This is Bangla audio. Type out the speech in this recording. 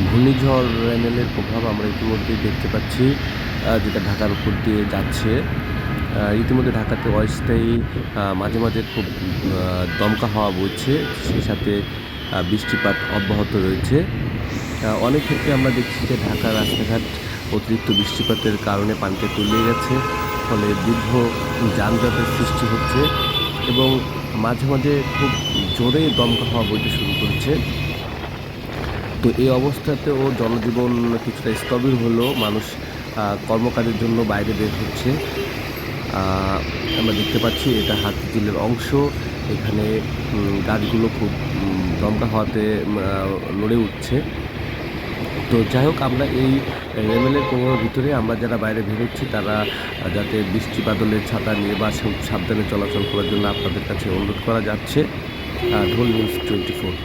ঘূর্ণিঝড় রেমেলের প্রভাব আমরা ইতিমধ্যেই দেখতে পাচ্ছি, যেটা ঢাকার উপর দিয়ে যাচ্ছে। ইতিমধ্যে ঢাকাতে অস্থায়ী মাঝে, মাঝে খুব দমকা হাওয়া বইছে। সেই সাথে বৃষ্টিপাত অব্যাহত রয়েছে। অনেক ক্ষেত্রে আমরা দেখছি যে ঢাকার রাস্তাঘাট অতিরিক্ত বৃষ্টিপাতের কারণে পানিতে তলিয়ে গেছে। ফলে দীর্ঘ যানজটের সৃষ্টি হচ্ছে এবং মাঝে, মাঝে খুব জোরে দমকা হাওয়া বইতে শুরু করেছে। তো এই অবস্থাতেও জনজীবন কিছুটা স্থবির হলেও মানুষ কর্মকাজের জন্য বাইরে বের হচ্ছে। আ আমরা দেখতে পাচ্ছি এটা হাতিঝিলের অংশ। এখানে গাছগুলো খুব দমকা হাওয়াতে নড়ে উঠছে। তো যাই হোক, আমরা এই রেমেলের প্রভাবের ভিতরে আমরা যারা বাইরে বের হচ্ছি তারা যাতে বৃষ্টি বাদলের ছাতা নিয়ে বা সাবধানে চলাচল করার জন্য আপনাদের কাছে অনুরোধ করা যাচ্ছে। ঢোল নিউজ 24।